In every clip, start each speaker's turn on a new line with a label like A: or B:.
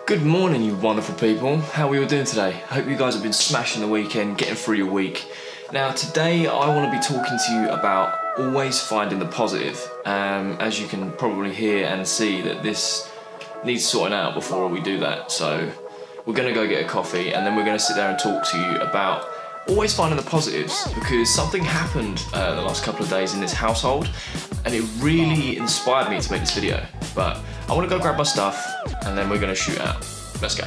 A: Good morning, you wonderful people. How are we all doing today? I hope you guys have been smashing the weekend, getting through your week. Now, today I want to be talking to you about always finding the positive. As you can probably hear and see, that this needs sorting out before we do that. So we're going to go get a coffee and then we're going to sit there and talk to you about always finding the positives, because something happened the last couple of days in this household and it really inspired me to make this video. But I want to go grab my stuff and then we're going to shoot out. Let's go.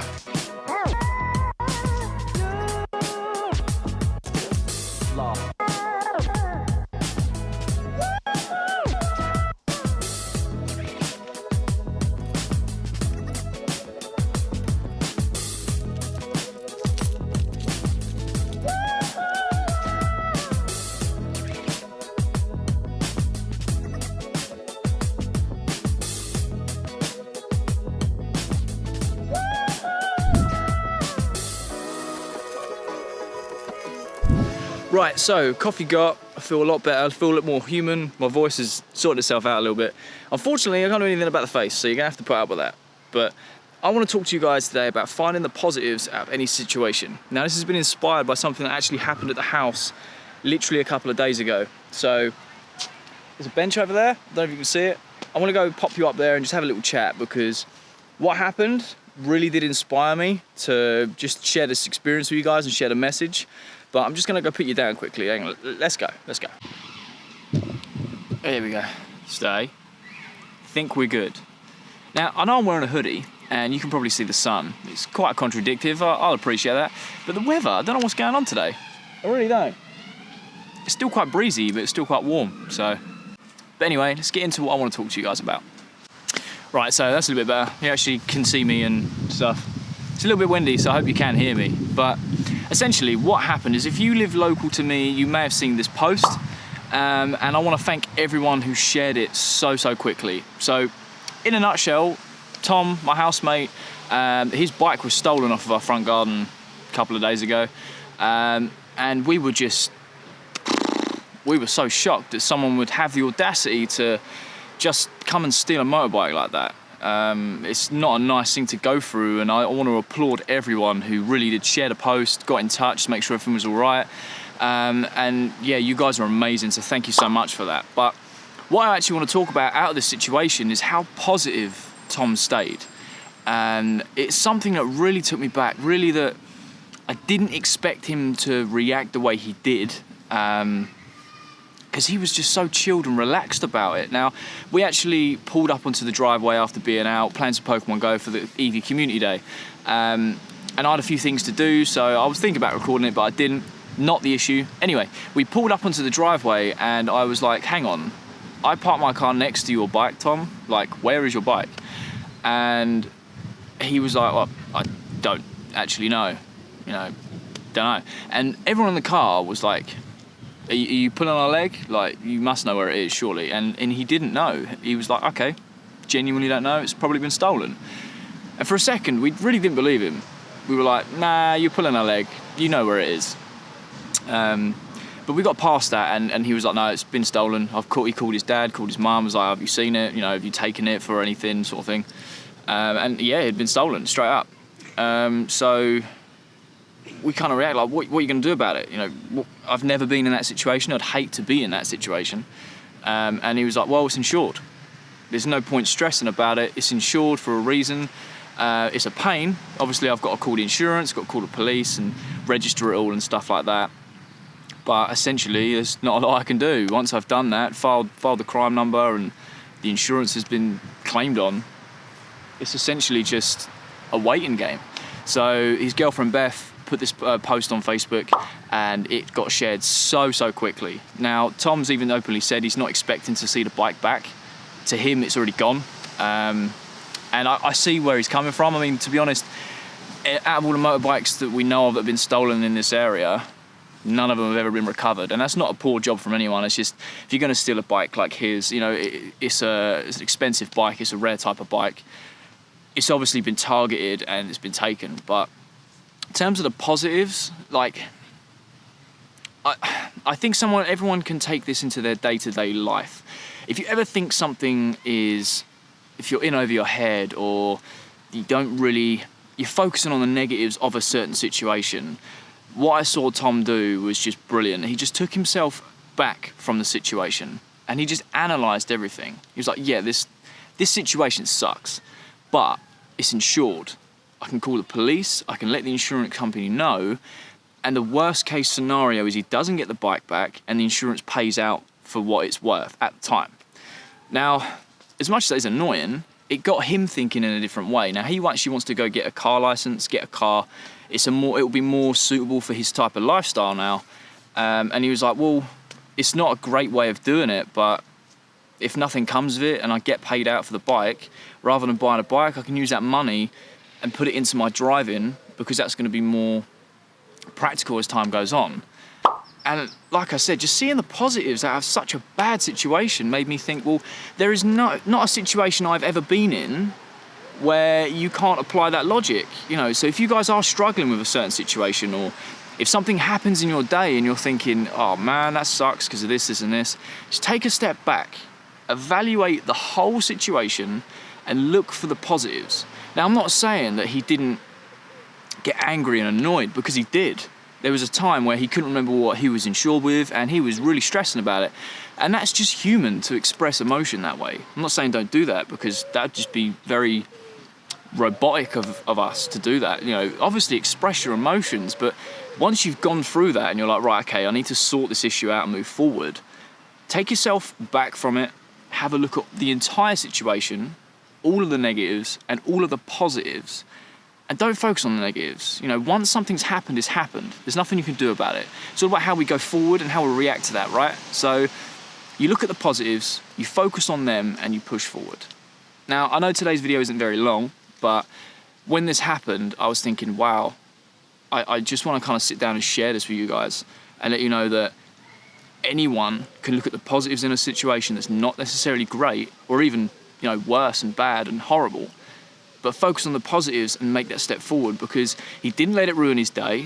A: Right, so coffee got, I feel a lot better, I feel a lot more human, my voice has sorted itself out a little bit. Unfortunately, I can't do anything about the face, so you're gonna have to put up with that. But I wanna talk to you guys today about finding the positives out of any situation. Now, this has been inspired by something that actually happened at the house literally a couple of days ago. So, there's a bench over there, I don't know if you can see it. I wanna go pop you up there and just have a little chat, because what happened really did inspire me to just share this experience with you guys and share the message. But I'm just gonna go put you down quickly. Hang on, let's go. Here we go. Stay. Think we're good. Now, I know I'm wearing a hoodie, and you can probably see the sun. It's quite contradictive, I'll appreciate that. But the weather, I don't know what's going on today. I really don't. It's still quite breezy, but it's still quite warm, so. But anyway, let's get into what I wanna talk to you guys about. Right, so that's a little bit better. You actually can see me and stuff. It's a little bit windy, so I hope you can hear me. But essentially, what happened is, if you live local to me, you may have seen this post, and I want to thank everyone who shared it so quickly. So, in a nutshell, Tom, my housemate, his bike was stolen off of our front garden a couple of days ago, and we were so shocked that someone would have the audacity to just come and steal a motorbike like that. It's not a nice thing to go through, and I want to applaud everyone who really did share the post, got in touch to make sure everything was all right. And yeah, you guys are amazing, so thank you so much for that. But what I actually want to talk about out of this situation is how positive Tom stayed. And it's something that really took me back, really, that I didn't expect him to react the way he did. Because he was just so chilled and relaxed about it. Now, we actually pulled up onto the driveway after being out, playing some Pokemon Go for the EV Community Day. And I had a few things to do, so I was thinking about recording it, but I didn't. Not the issue. Anyway, we pulled up onto the driveway and I was like, hang on, I parked my car next to your bike, Tom. Like, where is your bike? And he was like, well, I don't actually know. Don't know. And everyone in the car was like, Are you pulling on a leg? Like, you must know where it is, surely. And he didn't know. He was like, okay, genuinely don't know. It's probably been stolen. And for a second, we really didn't believe him. We were like, nah, you're pulling a leg. You know where it is. But we got past that, and he was like, no, it's been stolen. He called his dad, called his mum, was like, have you seen it? Have you taken it for anything, sort of thing. And yeah, it had been stolen, straight up. So we kind of react like, what are you going to do about it? I've never been in that situation. I'd hate to be in that situation. And he was like, well, it's insured. There's no point stressing about it. It's insured for a reason. It's a pain. Obviously, I've got to call the insurance, got to call the police and register it all and stuff like that. But essentially, there's not a lot I can do. Once I've done that, filed the crime number and the insurance has been claimed on, it's essentially just a waiting game. So his girlfriend, Beth, put this post on Facebook and it got shared so quickly. Now, Tom's even openly said he's not expecting to see the bike back. To him, it's already gone. And I see where he's coming from. I mean, to be honest, out of all the motorbikes that we know of that have been stolen in this area, none of them have ever been recovered. And that's not a poor job from anyone. It's just, if you're going to steal a bike like his, it's an expensive bike, it's a rare type of bike. It's obviously been targeted and it's been taken. But in terms of the positives, like, I think everyone can take this into their day-to-day life. If you ever think something is, if you're in over your head, or you're focusing on the negatives of a certain situation. What I saw Tom do was just brilliant. He just took himself back from the situation and he just analysed everything. He was like, yeah, this situation sucks, but it's insured. I can call the police, I can let the insurance company know, and the worst case scenario is he doesn't get the bike back and the insurance pays out for what it's worth at the time. Now, as much as that is annoying, it got him thinking in a different way. Now, he actually wants to go get a car license, get a car. It will be more suitable for his type of lifestyle now. And he was like, well, it's not a great way of doing it, but if nothing comes of it and I get paid out for the bike, rather than buying a bike, I can use that money and put it into my driving, because that's going to be more practical as time goes on. And like I said, just seeing the positives out of such a bad situation made me think, well, there is not a situation I've ever been in where you can't apply that logic. You know, so if you guys are struggling with a certain situation, or if something happens in your day and you're thinking, oh man, that sucks because of this, this and this, just take a step back, evaluate the whole situation and look for the positives. Now, I'm not saying that he didn't get angry and annoyed, because he did. There was a time where he couldn't remember what he was insured with and he was really stressing about it. And that's just human to express emotion that way. I'm not saying don't do that, because that'd just be very robotic of us to do that. You know, obviously express your emotions, but once you've gone through that and you're like, right, okay, I need to sort this issue out and move forward, take yourself back from it, have a look at the entire situation, all of the negatives and all of the positives, and don't focus on the negatives. You know, once something's happened, it's happened. There's nothing you can do about it. It's all about how we go forward and how we react to that, right? So you look at the positives, you focus on them, and you push forward. Now, I know today's video isn't very long, but when this happened, I was thinking, wow, I just want to kind of sit down and share this with you guys and let you know that anyone can look at the positives in a situation that's not necessarily great, or even, you know, worse and bad and horrible, but focus on the positives and make that step forward, because he didn't let it ruin his day.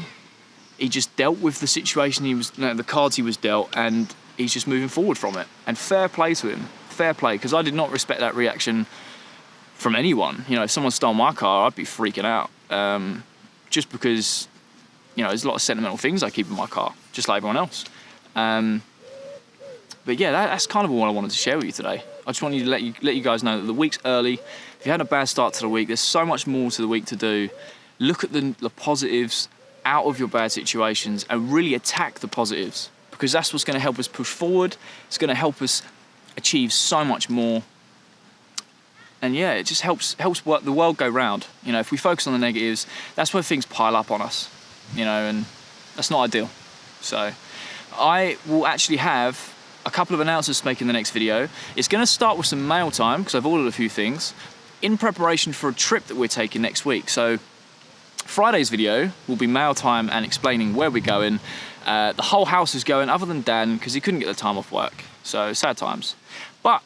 A: He just dealt with the situation the cards he was dealt, and he's just moving forward from it. And fair play to him, fair play, because I did not respect that reaction from anyone. You know, if someone stole my car, I'd be freaking out, just because, you know, there's a lot of sentimental things I keep in my car, just like everyone else. But yeah, that's kind of all I wanted to share with you today. I just wanted to let you guys know that the week's early. If you had a bad start to the week, there's so much more to the week to do. Look at the positives out of your bad situations and really attack the positives, because that's what's going to help us push forward. It's going to help us achieve so much more. And yeah, it just helps the world go round. You know, if we focus on the negatives, that's where things pile up on us, you know, and that's not ideal. So I will actually have a couple of announcements to make in the next video. It's going to start with some mail time, because I've ordered a few things in preparation for a trip that we're taking next week. So Friday's video will be mail time and explaining where we're going. The whole house is going, other than Dan, because he couldn't get the time off work. So sad times. But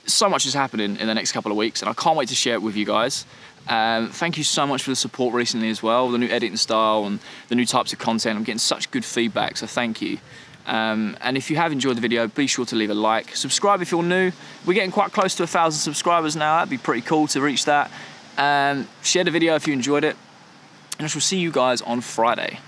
A: so much is happening in the next couple of weeks, and I can't wait to share it with you guys. Thank you so much for the support recently as well, the new editing style and the new types of content. I'm getting such good feedback, so thank you. And if you have enjoyed the video, be sure to leave a like. Subscribe if you're new. We're getting quite close to 1,000 subscribers now. That'd be pretty cool to reach that. Share the video if you enjoyed it. And I shall see you guys on Friday.